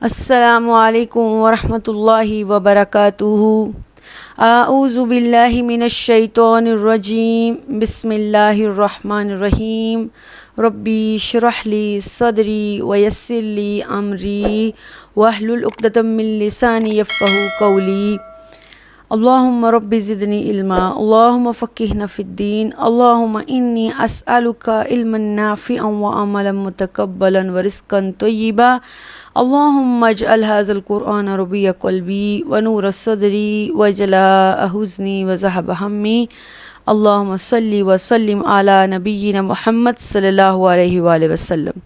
السلام علیکم ورحمۃ اللہ وبرکاتہ۔ اعوذ باللہ من الشیطان الرجیم، بسم اللہ الرحمن الرحیم۔ ربی اشرح لی صدری ویسر لی امری واحلل عقدۃ من لسانی یفقہوا قولی۔ اللہم رب زدنی علما، اللہم فقہنا فی الدین، اللہم انی اسألک علما نافعا وعملا متقبلا ورزقا طیبا، اللہم اجعل ھذا القرآن ربیع قلبی ونور صدری وجلاء حزنی وذہب ہمی۔ اللہم صلی وسلم علی نبینا محمد صلی اللہ علیہ وآلہ وسلم۔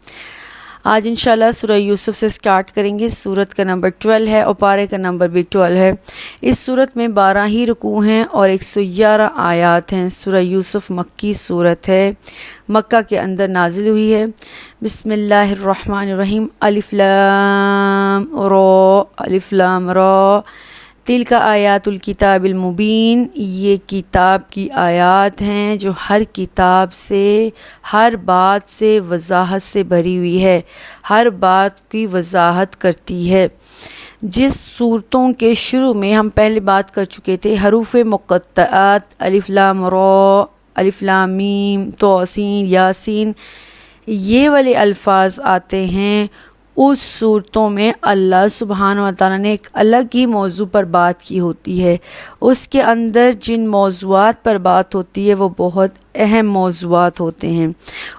آج انشاءاللہ سورہ یوسف سے سٹارٹ کریں گے۔ سورت کا نمبر 12 ہے اور پارے کا نمبر بھی 12 ہے۔ اس سورت میں 12 ہی رکوع ہیں اور 111 آیات ہیں۔ سورہ یوسف مکی سورت ہے، مکہ کے اندر نازل ہوئی ہے۔ بسم اللہ الرحمن الرحیم۔ الف لام را، الف لام را، تلک آیات الکتاب المبین، یہ کتاب کی آیات ہیں جو ہر کتاب سے، ہر بات سے، وضاحت سے بھری ہوئی ہے، ہر بات کی وضاحت کرتی ہے۔ جس صورتوں کے شروع میں ہم پہلے بات کر چکے تھے، حروف مقطعات الف لام را، الف لام میم، طاسین، یاسین، یہ والے الفاظ آتے ہیں، اس صورتوں میں اللہ سبحانہ و تعالیٰ نے ایک الگ ہی موضوع پر بات کی ہوتی ہے۔ اس کے اندر جن موضوعات پر بات ہوتی ہے وہ بہت اہم موضوعات ہوتے ہیں،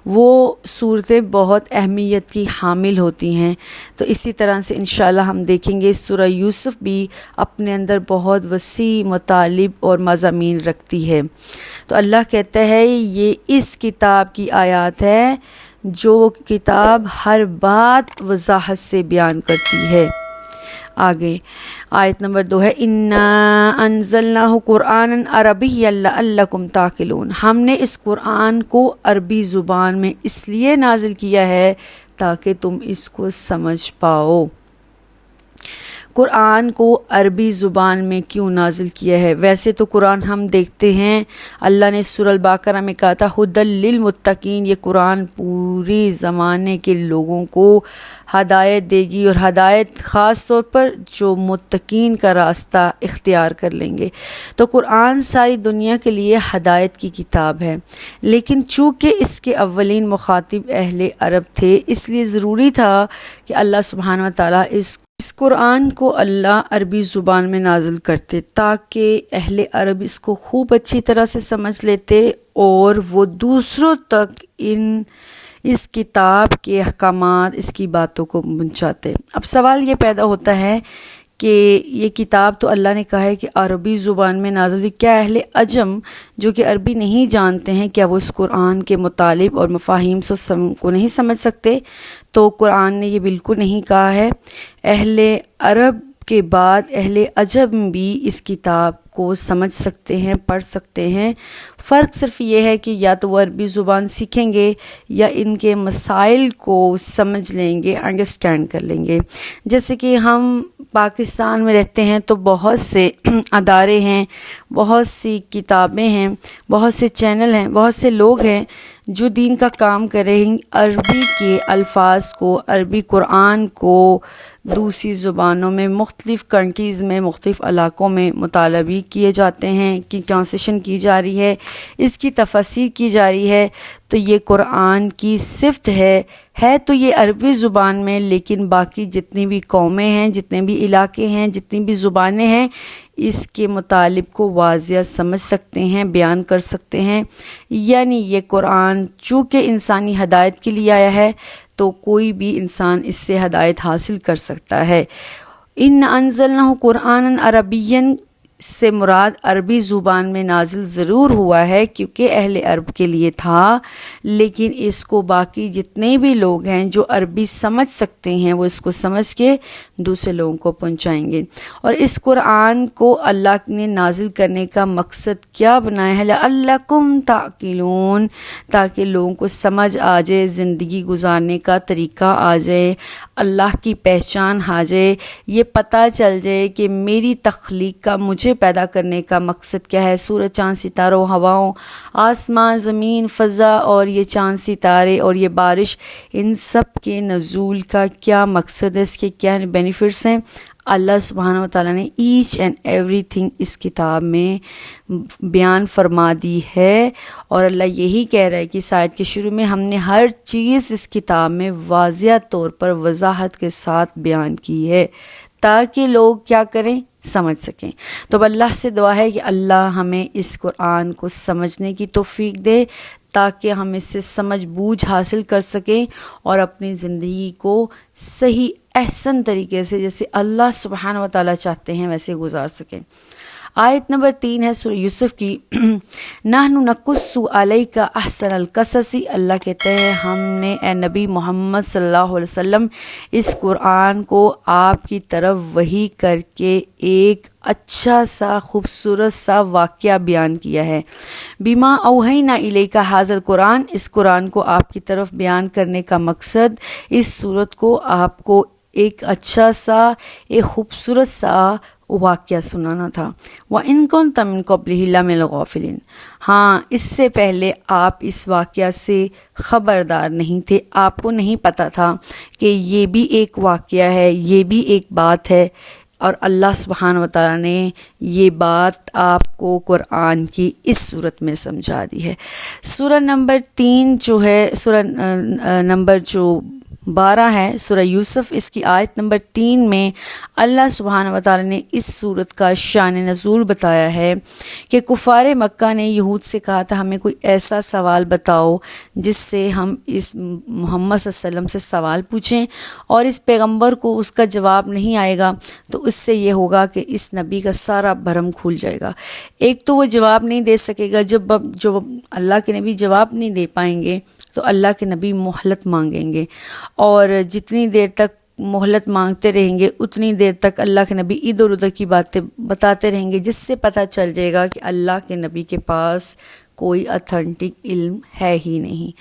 وہ صورتیں بہت اہمیت کی حامل ہوتی ہیں۔ تو اسی طرح سے انشاءاللہ ہم دیکھیں گے سورہ یوسف بھی اپنے اندر بہت وسیع مطالب اور مضامین رکھتی ہے۔ تو اللہ کہتا ہے یہ اس کتاب کی آیات ہے جو کتاب ہر بات وضاحت سے بیان کرتی ہے۔ آگے آیت نمبر 2 ہے، اِنَّا أَنزَلْنَاهُ قُرْآنًا عَرَبِيًّا لَعَلَّكُمْ تَعْقِلُونَ، ہم نے اس قرآن کو عربی زبان میں اس لیے نازل کیا ہے تاکہ تم اس کو سمجھ پاؤ۔ قرآن کو عربی زبان میں کیوں نازل کیا ہے؟ ویسے تو قرآن ہم دیکھتے ہیں اللہ نے سورہ البقرہ میں کہا تھا ھدی للمتقین، یہ قرآن پورے زمانے کے لوگوں کو ہدایت دے گی، اور ہدایت خاص طور پر جو متقین کا راستہ اختیار کر لیں گے۔ تو قرآن ساری دنیا کے لیے ہدایت کی کتاب ہے، لیکن چونکہ اس کے اولین مخاطب اہل عرب تھے، اس لیے ضروری تھا کہ اللہ سبحانہ و تعالیٰ اس قرآن کو اللہ عربی زبان میں نازل کرتے تاکہ اہل عرب اس کو خوب اچھی طرح سے سمجھ لیتے اور وہ دوسروں تک اس کتاب کے احکامات، اس کی باتوں کو پہنچاتے۔ اب سوال یہ پیدا ہوتا ہے کہ یہ کتاب تو اللہ نے کہا ہے کہ عربی زبان میں نازل ہوئی، کیا اہل عجم جو کہ عربی نہیں جانتے ہیں کیا وہ اس قرآن کے مطالب اور مفاہیم کو نہیں سمجھ سکتے؟ تو قرآن نے یہ بالکل نہیں کہا ہے۔ اہل عرب کے بعد اہل عجم بھی اس کتاب کو سمجھ سکتے ہیں، پڑھ سکتے ہیں۔ فرق صرف یہ ہے کہ یا تو وہ عربی زبان سیکھیں گے یا ان کے مسائل کو سمجھ لیں گے، انڈرسٹینڈ کر لیں گے۔ جیسے کہ ہم پاکستان میں رہتے ہیں تو بہت سے ادارے ہیں، بہت سی کتابیں ہیں، بہت سے چینل ہیں، بہت سے لوگ ہیں جو دین کا کام کر رہے ہیں، عربی کے الفاظ کو، عربی قرآن کو دوسری زبانوں میں، مختلف کنٹریز میں، مختلف علاقوں میں مطالعہ بھی کیے جاتے ہیں، کی ٹرانسلیشن کی جا رہی ہے، اس کی تفسیر کی جا رہی ہے۔ تو یہ قرآن کی صفت ہے تو یہ عربی زبان میں، لیکن باقی جتنی بھی قومیں ہیں، جتنے بھی علاقے ہیں، جتنی بھی زبانیں ہیں، اس کے مطالب کو واضح سمجھ سکتے ہیں، بیان کر سکتے ہیں۔ یعنی یہ قرآن چونکہ انسانی ہدایت کے لیے آیا ہے تو کوئی بھی انسان اس سے ہدایت حاصل کر سکتا ہے۔ ان انزلناہ قرآنا عربیا سے مراد عربی زبان میں نازل ضرور ہوا ہے کیونکہ اہل عرب کے لیے تھا، لیکن اس کو باقی جتنے بھی لوگ ہیں جو عربی سمجھ سکتے ہیں وہ اس کو سمجھ کے دوسرے لوگوں کو پہنچائیں گے۔ اور اس قرآن کو اللہ نے نازل کرنے کا مقصد کیا بنایا ہے؟ لعلکم تعقلون، تاکہ لوگوں کو سمجھ آ جائے، زندگی گزارنے کا طریقہ آ جائے، اللہ کی پہچان آ جائے، یہ پتہ چل جائے کہ میری تخلیق کا مجھے مجھے پیدا کرنے کا مقصد کیا ہے، سورج، چاند، ستاروں، ہواؤں، آسمان، زمین، فضا اور یہ چاند، ستارے اور یہ بارش، ان سب کے نزول کا کیا مقصد ہے، اس کے کیا بینیفٹس ہیں، اللہ سبحانہ وتعالیٰ نے ایچ اینڈ ایوری تھنگ اس کتاب میں بیان فرما دی ہے۔ اور اللہ یہی کہہ رہا ہے کہ اس آیت کے شروع میں ہم نے ہر چیز اس کتاب میں واضح طور پر وضاحت کے ساتھ بیان کی ہے تاکہ لوگ کیا کریں، سمجھ سکیں۔ تو اب اللہ سے دعا ہے کہ اللہ ہمیں اس قرآن کو سمجھنے کی توفیق دے تاکہ ہم اس سے سمجھ بوجھ حاصل کر سکیں اور اپنی زندگی کو صحیح احسن طریقے سے جیسے اللہ سبحانہ وتعالیٰ چاہتے ہیں ویسے گزار سکیں۔ آیت نمبر 3 ہے سورہ یوسف کی، نحن نقص علیک احسن القصص، اللہ کہتے ہیں ہم نے اے نبی محمد صلی اللہ علیہ وسلم اس قرآن کو آپ کی طرف وحی کر کے ایک اچھا سا خوبصورت سا واقعہ بیان کیا ہے، بما اوحینا الیک ھذا القرآن، اس قرآن کو آپ کی طرف بیان کرنے کا مقصد اس صورت کو آپ کو ایک اچھا سا ایک خوبصورت سا واقعہ سنانا تھا۔ وَإِن كُنتَ مِن قَبْلِهِ لَمِنَ الْغَافِلِينَ، ہاں اس سے پہلے آپ اس واقعہ سے خبردار نہیں تھے، آپ کو نہیں پتہ تھا کہ یہ بھی ایک واقعہ ہے، یہ بھی ایک بات ہے، اور اللہ سبحانہ وتعالیٰ نے یہ بات آپ کو قرآن کی اس صورت میں سمجھا دی ہے۔ سورہ نمبر 3 جو ہے، سورہ نمبر جو 12 ہے سورہ یوسف، اس کی آیت نمبر 3 میں اللہ سبحانہ وتعالیٰ نے اس صورت کا شان نزول بتایا ہے کہ کفار مکہ نے یہود سے کہا تھا ہمیں کوئی ایسا سوال بتاؤ جس سے ہم اس محمد صلی اللہ علیہ وسلم سے سوال پوچھیں اور اس پیغمبر کو اس کا جواب نہیں آئے گا تو اس سے یہ ہوگا کہ اس نبی کا سارا بھرم کھل جائے گا۔ ایک تو وہ جواب نہیں دے سکے گا، جب اللہ کے نبی جواب نہیں دے پائیں گے تو اللہ کے نبی مہلت مانگیں گے، اور جتنی دیر تک مہلت مانگتے رہیں گے اتنی دیر تک اللہ کے نبی ادھر ادھر کی باتیں بتاتے رہیں گے، جس سے پتہ چل جائے گا کہ اللہ کے نبی کے پاس کوئی اتھینٹک علم ہے ہی نہیں۔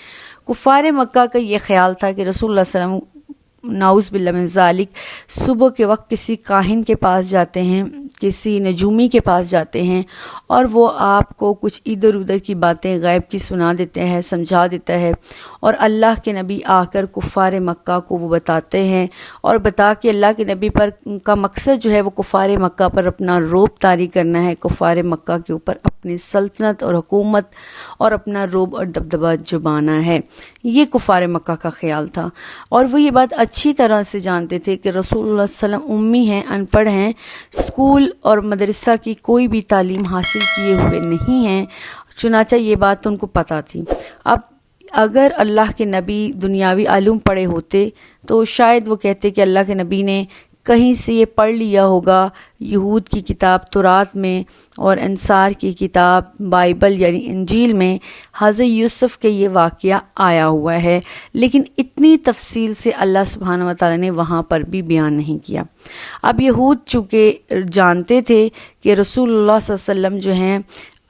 کفار مکہ کا یہ خیال تھا کہ رسول اللہ صلی اللہ علیہ وسلم نعوذ باللہ من ذالک صبح کے وقت کسی کاہن کے پاس جاتے ہیں، کسی نجومی کے پاس جاتے ہیں، اور وہ آپ کو کچھ ادھر ادھر کی باتیں غیب کی سنا دیتے ہیں، سمجھا دیتا ہے، اور اللہ کے نبی آ کر کفار مکہ کو وہ بتاتے ہیں، اور بتا کے اللہ کے نبی پر کا مقصد جو ہے وہ کفار مکہ پر اپنا رعب طاری کرنا ہے، کفار مکہ کے اوپر اپنی سلطنت اور حکومت اور اپنا رعب اور دبدبہ جبانا ہے۔ یہ کفار مکہ کا خیال تھا، اور وہ یہ بات اچھی طرح سے جانتے تھے کہ رسول اللہ صلی اللہ علیہ وسلم امی ہیں، ان پڑھ ہیں، اسکول اور مدرسہ کی کوئی بھی تعلیم حاصل کیے ہوئے نہیں ہیں، چنانچہ یہ بات ان کو پتہ تھی۔ اب اگر اللہ کے نبی دنیاوی علوم پڑھے ہوتے تو شاید وہ کہتے کہ اللہ کے نبی نے کہیں سے یہ پڑھ لیا ہوگا یہود کی کتاب تورات میں اور انصار کی کتاب بائبل یعنی انجیل میں حضرت یوسف کے یہ واقعہ آیا ہوا ہے، لیکن اتنی تفصیل سے اللہ سبحانہ وتعالیٰ نے وہاں پر بھی بیان نہیں کیا۔ اب یہود چونکہ جانتے تھے کہ رسول اللہ صلی اللہ علیہ وسلم جو ہیں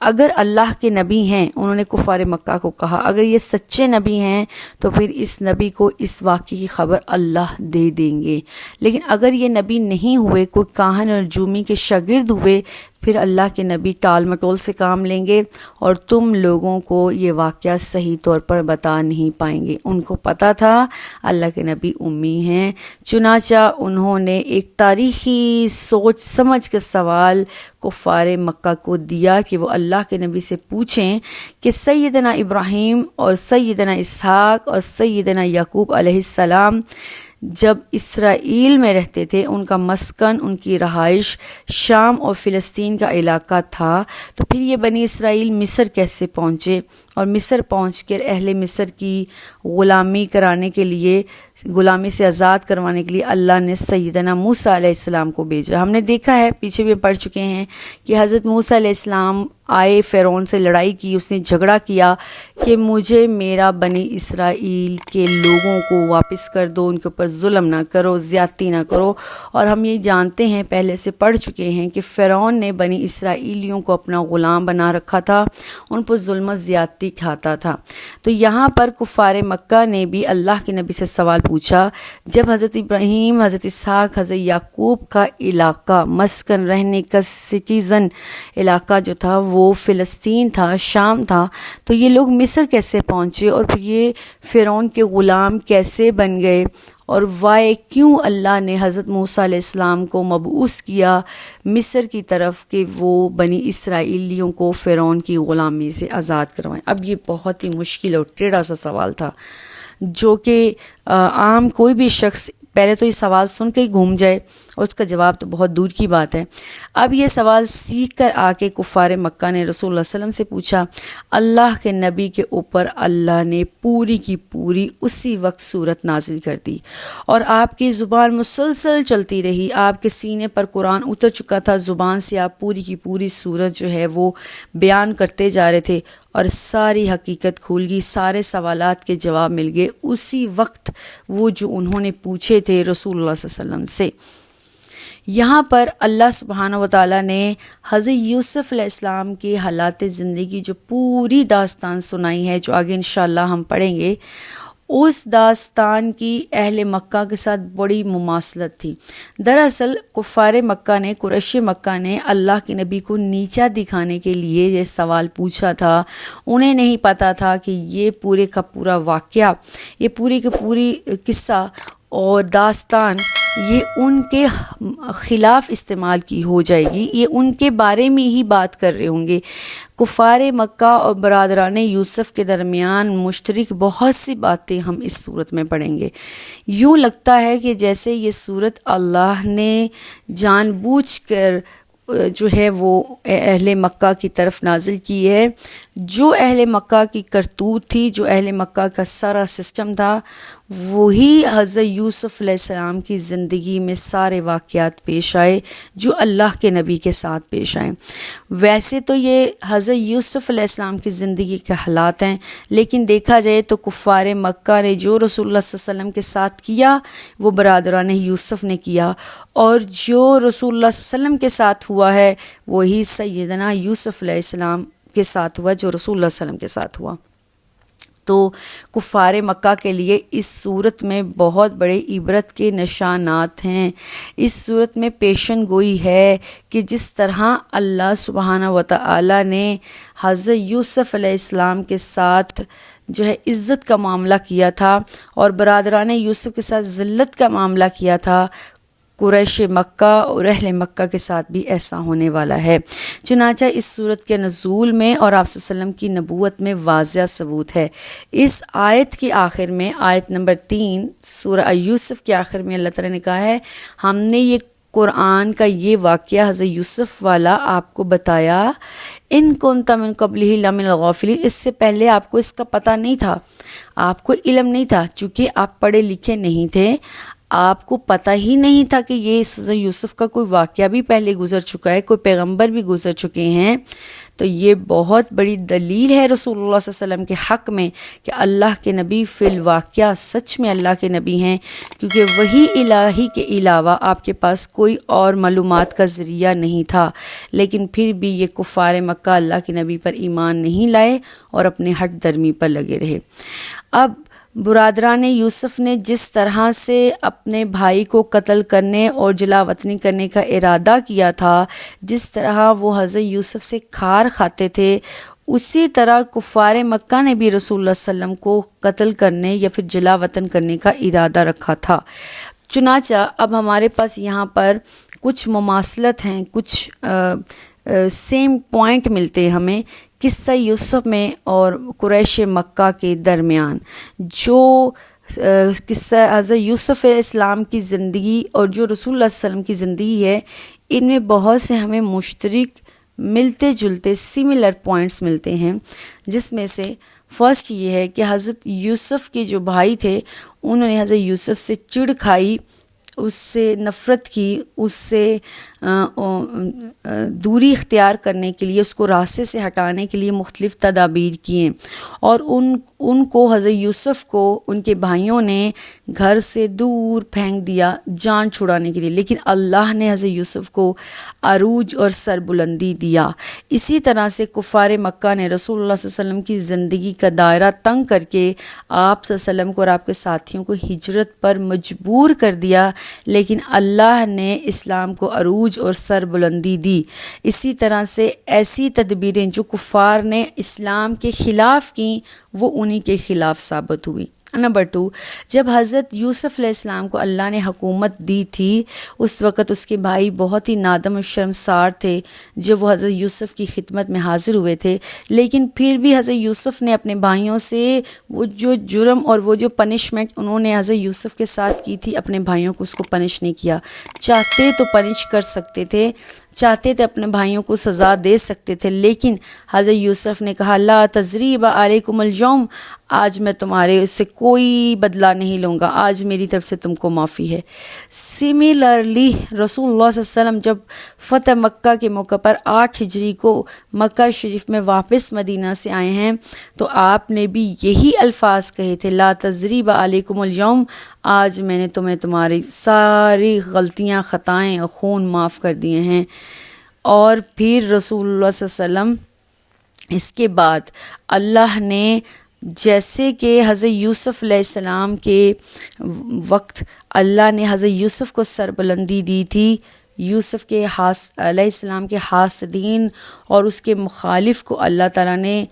اگر اللہ کے نبی ہیں، انہوں نے کفار مکہ کو کہا اگر یہ سچے نبی ہیں تو پھر اس نبی کو اس واقعے کی خبر اللہ دے دیں گے، لیکن اگر یہ نبی نہیں ہوئے، کوئی کاہن اور جومی کے شاگرد ہوئے، پھر اللہ کے نبی ٹال مٹول سے کام لیں گے اور تم لوگوں کو یہ واقعہ صحیح طور پر بتا نہیں پائیں گے۔ ان کو پتہ تھا اللہ کے نبی امی ہیں، چنانچہ انہوں نے ایک تاریخی سوچ سمجھ کے سوال کفار مکہ کو دیا کہ وہ اللہ کے نبی سے پوچھیں کہ سیدنا ابراہیم اور سیدنا اسحاق اور سیدنا یعقوب علیہ السلام جب اسرائیل میں رہتے تھے، ان کا مسکن، ان کی رہائش شام اور فلسطین کا علاقہ تھا، تو پھر یہ بنی اسرائیل مصر کیسے پہنچے، اور مصر پہنچ کر اہل مصر کی غلامی کرانے کے لیے، غلامی سے آزاد کروانے کے لیے اللہ نے سیدنا موسیٰ علیہ السلام کو بھیجا۔ ہم نے دیکھا ہے، پیچھے بھی پڑھ چکے ہیں کہ حضرت موسیٰ علیہ السلام آئے، فرعون سے لڑائی کی، اس نے جھگڑا کیا کہ مجھے میرا بنی اسرائیل کے لوگوں کو واپس کر دو، ان کے اوپر ظلم نہ کرو، زیادتی نہ کرو۔ اور ہم یہ جانتے ہیں، پہلے سے پڑھ چکے ہیں کہ فرعون نے بنی اسرائیلیوں کو اپنا غلام بنا رکھا تھا، ان پر ظلم و زیادتی روٹی کھاتا تھا۔ تو یہاں پر کفار مکہ نے بھی اللہ کے نبی سے سوال پوچھا، جب حضرت ابراہیم، حضرت اسحاق، حضرت یعقوب کا علاقہ، مسکن، رہنے کا سٹیزن علاقہ جو تھا وہ فلسطین تھا، شام تھا، تو یہ لوگ مصر کیسے پہنچے اور پھر یہ فرعون کے غلام کیسے بن گئے، اور وائے کیوں اللہ نے حضرت موسیٰ علیہ السلام کو مبعوث کیا مصر کی طرف کہ وہ بنی اسرائیلیوں کو فرعون کی غلامی سے آزاد کروائیں۔ اب یہ بہت ہی مشکل اور ٹیڑھا سا سوال تھا جو کہ عام کوئی بھی شخص پہلے تو یہ سوال سن کے ہی گھوم جائے اور اس کا جواب تو بہت دور کی بات ہے۔ اب یہ سوال سیکھ کر آ کے کفار مکہ نے رسول اللہ صلی اللہ علیہ وسلم سے پوچھا، اللہ کے نبی کے اوپر اللہ نے پوری کی پوری اسی وقت صورت نازل کر دی اور آپ کی زبان مسلسل چلتی رہی، آپ کے سینے پر قرآن اتر چکا تھا، زبان سے آپ پوری کی پوری صورت جو ہے وہ بیان کرتے جا رہے تھے اور ساری حقیقت کھل گئی، سارے سوالات کے جواب مل گئے اسی وقت وہ جو انہوں نے پوچھے تھے رسول اللہ صلی اللہ علیہ وسلم سے۔ یہاں پر اللہ سبحانہ وتعالیٰ نے حضرت یوسف علیہ السلام کی حالات زندگی جو پوری داستان سنائی ہے، جو آگے انشاءاللہ ہم پڑھیں گے، اس داستان کی اہل مکہ کے ساتھ بڑی مماثلت تھی۔ دراصل کفار مکہ نے، قریش مکہ نے اللہ کے نبی کو نیچا دکھانے کے لیے یہ سوال پوچھا تھا۔ انہیں نہیں پتہ تھا کہ یہ پورے کا پورا واقعہ، یہ پوری کی پوری قصہ اور داستان یہ ان کے خلاف استعمال کی ہو جائے گی، یہ ان کے بارے میں ہی بات کر رہے ہوں گے۔ کفار مکہ اور برادران یوسف کے درمیان مشترک بہت سی باتیں ہم اس صورت میں پڑھیں گے۔ یوں لگتا ہے کہ جیسے یہ صورت اللہ نے جان بوجھ کر جو ہے وہ اہل مکہ کی طرف نازل کی ہے۔ جو اہل مکہ کی کرتوت تھی، جو اہل مکہ کا سارا سسٹم تھا، وہی حضرت یوسف علیہ السلام کی زندگی میں سارے واقعات پیش آئے جو اللہ کے نبی کے ساتھ پیش آئے۔ ویسے تو یہ حضرت یوسف علیہ السلام کی زندگی کے حالات ہیں، لیکن دیکھا جائے تو کفار مکہ نے جو رسول اللہ صلی اللہ علیہ وسلم کے ساتھ کیا وہ برادران یوسف نے کیا، اور جو رسول اللہ صلی اللہ علیہ وسلم کے ساتھ ہوا ہے وہی سیدنا یوسف علیہ السلام کے ساتھ ہوا جو رسول اللہ صلی اللہ علیہ وسلم کے ساتھ ہوا۔ تو کفار مکہ کے لیے اس صورت میں بہت بڑے عبرت کے نشانات ہیں۔ اس صورت میں پیشن گوئی ہے کہ جس طرح اللہ سبحانہ وتعالی نے حضرت یوسف علیہ السلام کے ساتھ جو ہے عزت کا معاملہ کیا تھا اور برادران یوسف کے ساتھ ذلت کا معاملہ کیا تھا، قریش مکہ اور اہل مکہ کے ساتھ بھی ایسا ہونے والا ہے۔ چنانچہ اس صورت کے نزول میں اور آپ صلی اللہ علیہ وسلم کی نبوت میں واضح ثبوت ہے۔ اس آیت کے آخر میں، آیت نمبر 3 سورہ یوسف کے آخر میں اللہ تعالیٰ نے کہا ہے، ہم نے یہ قرآن کا یہ واقعہ حضرت یوسف والا آپ کو بتایا، ان کنت من قبلہ لمن الغافلین، اس سے پہلے آپ کو اس کا پتہ نہیں تھا، آپ کو علم نہیں تھا، چونکہ آپ پڑھے لکھے نہیں تھے، آپ کو پتہ ہی نہیں تھا کہ یہ حضرت یوسف کا کوئی واقعہ بھی پہلے گزر چکا ہے، کوئی پیغمبر بھی گزر چکے ہیں۔ تو یہ بہت بڑی دلیل ہے رسول اللہ صلی اللہ علیہ وسلم کے حق میں کہ اللہ کے نبی فی الواقعہ سچ میں اللہ کے نبی ہیں، کیونکہ وحی الہی کے علاوہ آپ کے پاس کوئی اور معلومات کا ذریعہ نہیں تھا، لیکن پھر بھی یہ کفار مکہ اللہ کے نبی پر ایمان نہیں لائے اور اپنے ہٹ درمی پر لگے رہے۔ اب برادران یوسف نے جس طرح سے اپنے بھائی کو قتل کرنے اور جلا وطنی کرنے کا ارادہ کیا تھا، جس طرح وہ حضرت یوسف سے کھار کھاتے تھے، اسی طرح کفار مکہ نے بھی رسول اللہ صلی اللہ علیہ وسلم کو قتل کرنے یا پھر جلا وطن کرنے کا ارادہ رکھا تھا۔ چنانچہ اب ہمارے پاس یہاں پر کچھ مماثلت ہیں، کچھ سیم پوائنٹ ملتے ہیں ہمیں قصہ یوسف میں اور قریش مکہ کے درمیان۔ جو قصہ حضرت یوسف علیہ السلام کی زندگی اور جو رسول اللہ صلی اللہ علیہ وسلم کی زندگی ہے، ان میں بہت سے ہمیں مشترک ملتے جلتے سملر پوائنٹس ملتے ہیں، جس میں سے فرسٹ یہ ہے کہ حضرت یوسف کے جو بھائی تھے انہوں نے حضرت یوسف سے چڑ کھائی، اس سے نفرت کی، اس سے دوری اختیار کرنے کے لیے، اس کو راستے سے ہٹانے کے لیے مختلف تدابیر کیے، اور ان کو حضرت یوسف کو ان کے بھائیوں نے گھر سے دور پھینک دیا جان چھڑانے کے لیے، لیکن اللہ نے حضرت یوسف کو عروج اور سربلندی دیا۔ اسی طرح سے کفار مکہ نے رسول اللہ صلی اللہ علیہ وسلم کی زندگی کا دائرہ تنگ کر کے آپ صلی اللہ علیہ وسلم کو اور آپ کے ساتھیوں کو ہجرت پر مجبور کر دیا، لیکن اللہ نے اسلام کو عروج اور سربلندی دی۔ اسی طرح سے ایسی تدبیریں جو کفار نے اسلام کے خلاف کیں وہ انہی کے خلاف ثابت ہوئی۔ نمبر 2، جب حضرت یوسف علیہ السلام کو اللہ نے حکومت دی تھی، اس وقت اس کے بھائی بہت ہی نادم و شرمسار تھے جب وہ حضرت یوسف کی خدمت میں حاضر ہوئے تھے، لیکن پھر بھی حضرت یوسف نے اپنے بھائیوں سے وہ جو جرم اور وہ جو پنشمنٹ انہوں نے حضرت یوسف کے ساتھ کی تھی، اپنے بھائیوں کو اس کو پنش نہیں کیا۔ چاہتے تو پنش کر سکتے تھے، چاہتے تھے اپنے بھائیوں کو سزا دے سکتے تھے، لیکن حضرت یوسف نے کہا لا تثریب علیکم اليوم، آج میں تمہارے اس سے کوئی بدلہ نہیں لوں گا، آج میری طرف سے تم کو معافی ہے۔ سملرلی رسول اللہ صلی اللہ علیہ وسلم جب فتح مکہ کے موقع پر 8 ہجری کو مکہ شریف میں واپس مدینہ سے آئے ہیں تو آپ نے بھی یہی الفاظ کہے تھے، لا تثریب علیکم اليوم، آج میں نے تمہیں تمہاری ساری غلطیاں، خطائیں اور خون معاف کر دیے ہیں۔ اور پھر رسول اللہ صلی اللہ علیہ وسلم اس کے بعد اللہ نے جیسے کہ حضرت یوسف علیہ السلام کے وقت اللہ نے حضرت یوسف کو سربلندی دی تھی، یوسف کے علیہ السلام کے حاسدین اور اس کے مخالف کو اللہ تعالیٰ نے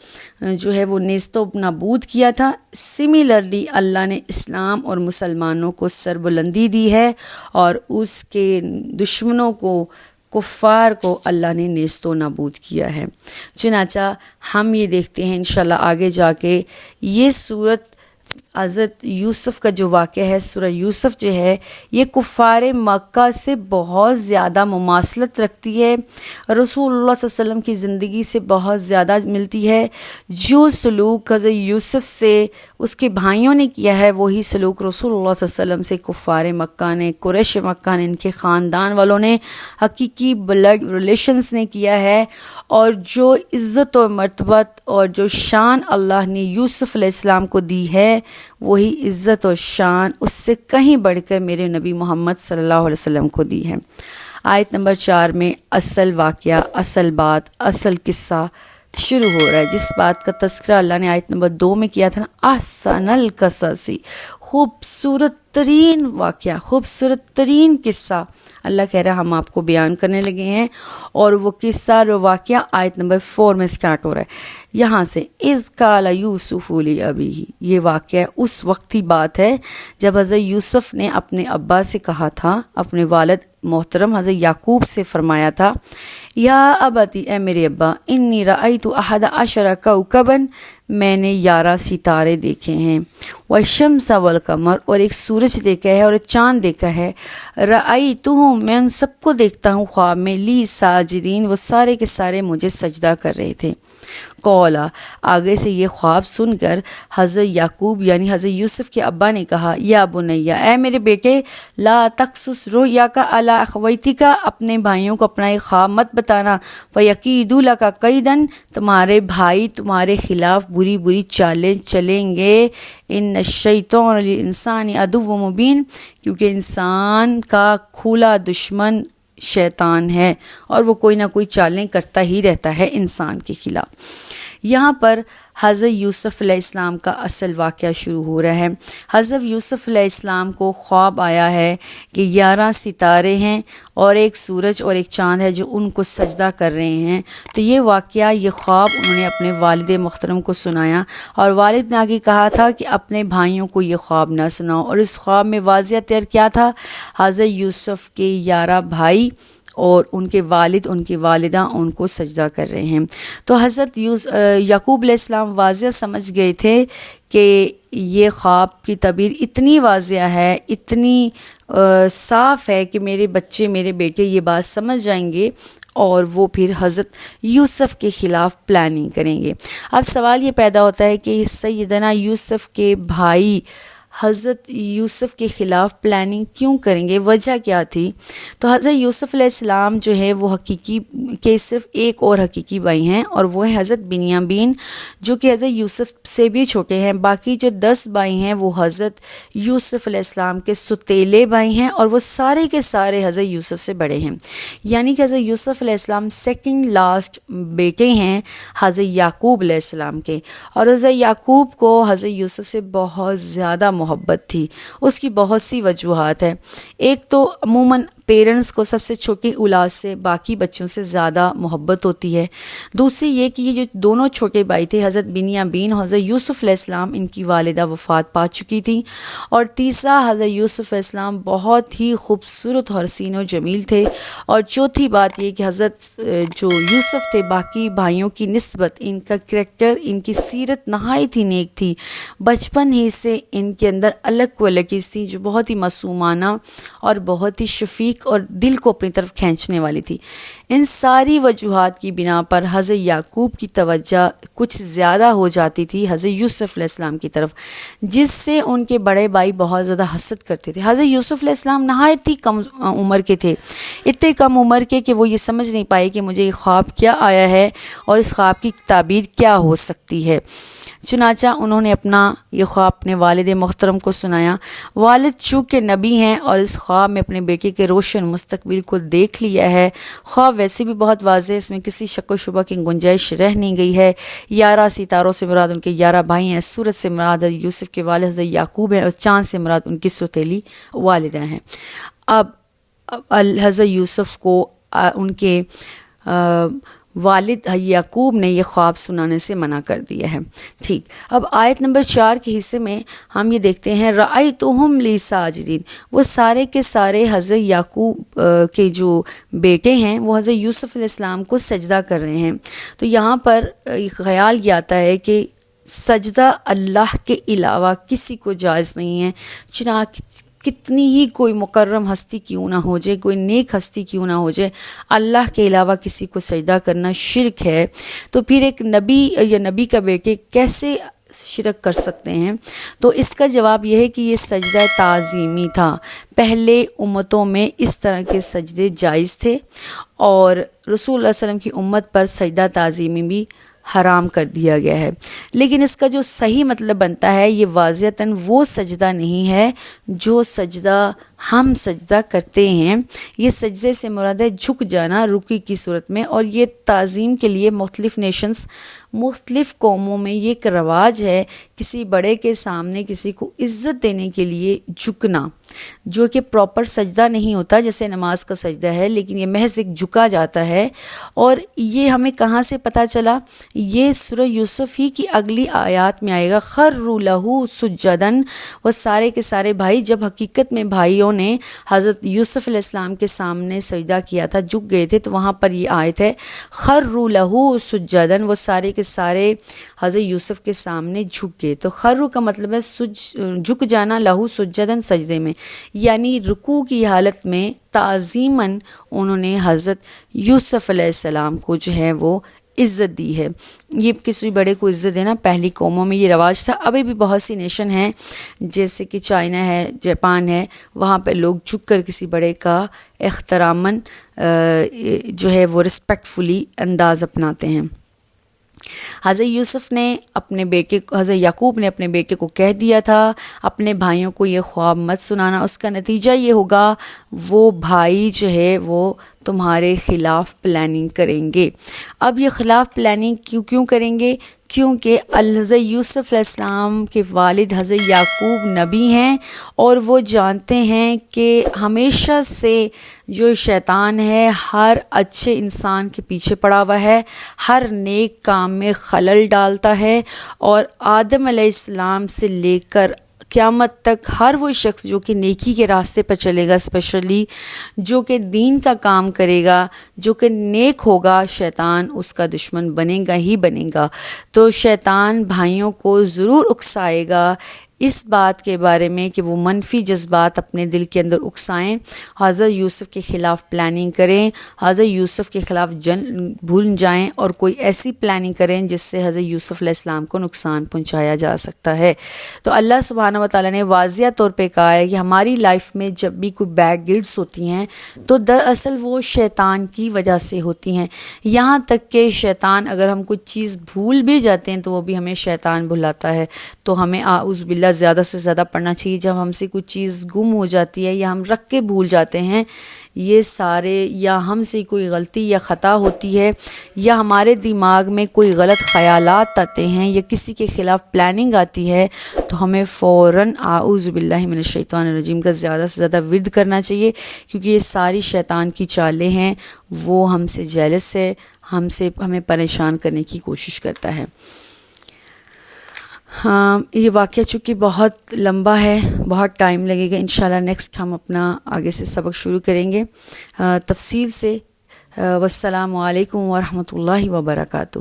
جو ہے وہ نیست و نابود کیا تھا، سملرلی اللہ نے اسلام اور مسلمانوں کو سربلندی دی ہے اور اس کے دشمنوں کو، کفار کو اللہ نے نیست و نابود کیا ہے۔ چنانچہ ہم یہ دیکھتے ہیں انشاءاللہ آگے جا کے یہ صورت حضرت یوسف کا جو واقعہ ہے، سورہ یوسف جو ہے یہ کفار مکہ سے بہت زیادہ مماثلت رکھتی ہے، رسول اللہ صلی اللہ علیہ وسلم کی زندگی سے بہت زیادہ ملتی ہے۔ جو سلوک حضرت یوسف سے اس کے بھائیوں نے کیا ہے وہی سلوک رسول اللہ صلی اللہ علیہ وسلم سے کفار مکہ نے، قریش مکہ نے، ان کے خاندان والوں نے، حقیقی بلڈ ریلیشنز نے کیا ہے، اور جو عزت و مرتبت اور جو شان اللہ نے یوسف علیہ السلام کو دی ہے وہی عزت و شان اس سے کہیں بڑھ کر میرے نبی محمد صلی اللہ علیہ وسلم کو دی ہے۔ آیت نمبر 4 میں اصل واقعہ، اصل بات، اصل قصہ شروع ہو رہا ہے، جس بات کا تذکرہ اللہ نے آیت نمبر 2 میں کیا تھا نا، احسن القصص، خوبصورت ترین واقعہ، خوبصورت ترین قصہ اللہ کہہ رہا ہے ہم آپ کو بیان کرنے لگے ہیں، اور وہ قصہ اور واقعہ آیت نمبر 4 میں سٹارٹ ہو رہا ہے یہاں سے، اذ قال یوسف لابیہ، یہ واقعہ اس وقت کی بات ہے جب حضرت یوسف نے اپنے ابا سے کہا تھا، اپنے والد محترم حضرت یعقوب سے فرمایا تھا، یا ابتی، اے میرے ابا، انی رأیت 11 کوکبا، میں نے 11 ستارے دیکھے ہیں، والشمس والقمر، اور ایک سورج دیکھا ہے اور ایک چاند دیکھا ہے، رأیتہم، میں ان سب کو دیکھتا ہوں خواب میں، لی ساجدین، وہ سارے کے سارے مجھے سجدہ کر رہے تھے۔ قولا، آگے سے یہ خواب سن کر حضرت یعقوب یعنی حضرت یوسف کے ابا نے کہا، یا بنیا، اے میرے بیٹے، لا تقصص رؤیاک علی اخویتک، اپنے بھائیوں کو اپنا یہ خواب مت بتانا، فیکیدوا لک کیدا، تمہارے بھائی تمہارے خلاف بری بری چالیں چلیں گے، ان الشیطان للانسان عدو مبین، کیونکہ انسان کا کھلا دشمن شیطان ہے اور وہ کوئی نہ کوئی چالیں کرتا ہی رہتا ہے انسان کے خلاف۔ یہاں پر حضرت یوسف علیہ السلام کا اصل واقعہ شروع ہو رہا ہے۔ حضرت یوسف علیہ السلام کو خواب آیا ہے کہ 11 ستارے ہیں اور ایک سورج اور ایک چاند ہے جو ان کو سجدہ کر رہے ہیں، تو یہ واقعہ، یہ خواب انہوں نے اپنے والد محترم کو سنایا، اور والد نے آگے کہا تھا کہ اپنے بھائیوں کو یہ خواب نہ سناؤ، اور اس خواب میں واضح طور کیا تھا، حضرت یوسف کے 11 بھائی اور ان کے والد، ان کی والدہ ان کو سجدہ کر رہے ہیں۔ تو حضرت یعقوب علیہ السلام واضح سمجھ گئے تھے کہ یہ خواب کی تعبیر اتنی واضح ہے، اتنی صاف ہے کہ میرے بچے، میرے بیٹے یہ بات سمجھ جائیں گے اور وہ پھر حضرت یوسف کے خلاف پلاننگ کریں گے۔ اب سوال یہ پیدا ہوتا ہے کہ سیدنا یوسف کے بھائی حضرت یوسف کے خلاف پلاننگ کیوں کریں گے، وجہ کیا تھی؟ تو حضرت یوسف علیہ السلام جو ہے وہ حقیقی کے صرف ایک اور حقیقی بھائی ہیں، اور وہ ہے حضرت بنیامین جو کہ حضرت یوسف سے بھی چھوٹے ہیں۔ باقی جو 10 بھائی ہیں وہ حضرت یوسف علیہ السلام کے ستیلے بھائی ہیں، اور وہ سارے کے سارے حضرت یوسف سے بڑے ہیں، یعنی کہ حضرت یوسف علیہ السلام سیکنڈ لاسٹ بیٹے ہیں حضرت یعقوب علیہ السلام کے۔ اور حضرت یعقوب کو حضرت یوسف سے بہت زیادہ محبت تھی۔ اس کی بہت سی وجوہات ہیں۔ ایک تو عموماً پیرنٹس کو سب سے چھوٹی اولاد سے باقی بچوں سے زیادہ محبت ہوتی ہے۔ دوسری یہ کہ یہ جو دونوں چھوٹے بھائی تھے حضرت بنیامین اور حضرت یوسف علیہ السلام، ان کی والدہ وفات پا چکی تھی۔ اور تیسرا حضرت یوسف علیہ السلام بہت ہی خوبصورت اور حسین و جمیل تھے۔ اور چوتھی بات یہ کہ حضرت جو یوسف تھے باقی بھائیوں کی نسبت ان کا کریکٹر، ان کی سیرت نہایت ہی نیک تھی۔ بچپن ہی سے ان کے اندر الگ کوالٹیز تھی جو بہت ہی معصومانہ اور بہت ہی شفیق اور دل کو اپنی طرف کھینچنے والی تھی۔ ان ساری وجوہات کی بنا پر حضرت یعقوب کی توجہ کچھ زیادہ ہو جاتی تھی حضرت یوسف علیہ السلام کی طرف، جس سے ان کے بڑے بھائی بہت زیادہ حسد کرتے تھے۔ حضرت یوسف علیہ السلام نہایت ہی کم عمر کے تھے، اتنے کم عمر کے کہ وہ یہ سمجھ نہیں پائے کہ مجھے یہ خواب کیا آیا ہے اور اس خواب کی تعبیر کیا ہو سکتی ہے۔ چنانچہ انہوں نے اپنا یہ خواب اپنے والد محترم کو سنایا۔ والد چونکہ نبی ہیں اور اس خواب میں اپنے بیٹے کے روشن مستقبل کو دیکھ لیا ہے۔ خواب ویسے بھی بہت واضح ہے، اس میں کسی شک و شبہ کی گنجائش رہ نہیں گئی ہے۔ 11 ستاروں سے مراد ان کے 11 بھائی ہیں، سورج سے مراد حضرت یوسف کے والد حضرت یعقوب ہیں، اور چاند سے مراد ان کی ستیلی والدہ ہیں۔ اب حضرت یوسف کو ان کے والد یعقوب نے یہ خواب سنانے سے منع کر دیا ہے۔ ٹھیک، اب آیت نمبر 4 کے حصے میں ہم یہ دیکھتے ہیں رأیتہم لی ساجدین، وہ سارے کے سارے حضرت یعقوب کے جو بیٹے ہیں وہ حضرت یوسف علیہ السلام کو سجدہ کر رہے ہیں۔ تو یہاں پر خیال یہ آتا ہے کہ سجدہ اللہ کے علاوہ کسی کو جائز نہیں ہے، چنانچہ کتنی ہی کوئی مکرم ہستی کیوں نہ ہو جائے، کوئی نیک ہستی کیوں نہ ہو جائے، اللہ کے علاوہ کسی کو سجدہ کرنا شرک ہے۔ تو پھر ایک نبی یا نبی کا بیٹے کیسے شرک کر سکتے ہیں؟ تو اس کا جواب یہ ہے کہ یہ سجدہ تعظیمی تھا۔ پہلے امتوں میں اس طرح کے سجدے جائز تھے، اور رسول اللہ صلی اللہ علیہ وسلم کی امت پر سجدہ تعظیمی بھی حرام کر دیا گیا ہے۔ لیکن اس کا جو صحیح مطلب بنتا ہے یہ واضحتاً وہ سجدہ نہیں ہے جو سجدہ ہم سجدہ کرتے ہیں۔ یہ سجدے سے مراد ہے جھک جانا رکوع کی صورت میں، اور یہ تعظیم کے لیے مختلف نیشنز، مختلف قوموں میں یہ ایک رواج ہے کسی بڑے کے سامنے کسی کو عزت دینے کے لیے جھکنا، جو کہ پراپر سجدہ نہیں ہوتا جیسے نماز کا سجدہ ہے، لیکن یہ محض ایک جھکا جاتا ہے۔ اور یہ ہمیں کہاں سے پتہ چلا؟ یہ سورہ یوسف ہی کی اگلی آیات میں آئے گا، خروا لہ سجداً، وہ سارے کے سارے بھائی جب حقیقت میں بھائیوں نے حضرت یوسف علیہ السلام کے سامنے سجدہ کیا تھا، جھک گئے تھے، تو وہاں پر یہ آیت ہے خروا لہ سجداً، وہ سارے کے سارے حضرت یوسف کے سامنے جھک گئے۔ تو خرو کا مطلب ہے جھک جانا، لہو سجداً سجدے میں، یعنی رکوع کی حالت میں تعظیماً انہوں نے حضرت یوسف علیہ السلام کو جو ہے وہ عزت دی ہے۔ یہ کسی بڑے کو عزت دینا پہلی قوموں میں یہ رواج تھا۔ ابھی بھی بہت سی نیشن ہیں جیسے کہ چائنا ہے، جاپان ہے، وہاں پہ لوگ جھک کر کسی بڑے کا احتراماً جو ہے وہ رسپیکٹفلی انداز اپناتے ہیں۔ حضرت یوسف نے اپنے بیٹے، حضرت یعقوب نے اپنے بیٹے کو کہہ دیا تھا اپنے بھائیوں کو یہ خواب مت سنانا، اس کا نتیجہ یہ ہوگا وہ بھائی جو ہے وہ تمہارے خلاف پلاننگ کریں گے۔ اب یہ خلاف پلاننگ کیوں کریں گے؟ کیونکہ حضرت یوسف علیہ السلام کے والد حضرت یعقوب نبی ہیں، اور وہ جانتے ہیں کہ ہمیشہ سے جو شیطان ہے ہر اچھے انسان کے پیچھے پڑا ہوا ہے، ہر نیک کام میں خلل ڈالتا ہے، اور آدم علیہ السلام سے لے کر قیامت تک ہر وہ شخص جو کہ نیکی کے راستے پر چلے گا، اسپیشلی جو کہ دین کا کام کرے گا، جو کہ نیک ہوگا، شیطان اس کا دشمن بنے گا ہی بنے گا۔ تو شیطان بھائیوں کو ضرور اکسائے گا اس بات کے بارے میں کہ وہ منفی جذبات اپنے دل کے اندر اکسائیں، حضرت یوسف کے خلاف پلاننگ کریں، حضرت یوسف کے خلاف بھول جائیں اور کوئی ایسی پلاننگ کریں جس سے حضرت یوسف علیہ السلام کو نقصان پہنچایا جا سکتا ہے۔ تو اللہ سبحانہ و تعالیٰ نے واضح طور پہ کہا ہے کہ ہماری لائف میں جب بھی کوئی بیڈ گڈس ہوتی ہیں تو دراصل وہ شیطان کی وجہ سے ہوتی ہیں، یہاں تک کہ شیطان اگر ہم کچھ چیز بھول بھی جاتے ہیں تو وہ بھی ہمیں شیطان بھلاتا ہے۔ تو ہمیں اعوذ باللہ زیادہ سے زیادہ پڑھنا چاہیے۔ جب ہم سے کچھ چیز گم ہو جاتی ہے یا ہم رکھ کے بھول جاتے ہیں، یہ سارے یا ہم سے کوئی غلطی یا خطا ہوتی ہے یا ہمارے دماغ میں کوئی غلط خیالات آتے ہیں یا کسی کے خلاف پلاننگ آتی ہے، تو ہمیں فوراً اعوذ باللہ من الشیطان الرجیم کا زیادہ سے زیادہ ورد کرنا چاہیے، کیونکہ یہ ساری شیطان کی چالیں ہیں، وہ ہم سے جیلس ہے، ہمیں پریشان کرنے کی کوشش کرتا ہے۔ ہاں، یہ واقعہ چونکہ بہت لمبا ہے، بہت ٹائم لگے گا، انشاءاللہ نیکسٹ ہم اپنا آگے سے سبق شروع کریں گے تفصیل سے۔ والسلام علیکم ورحمۃ اللہ وبرکاتہ۔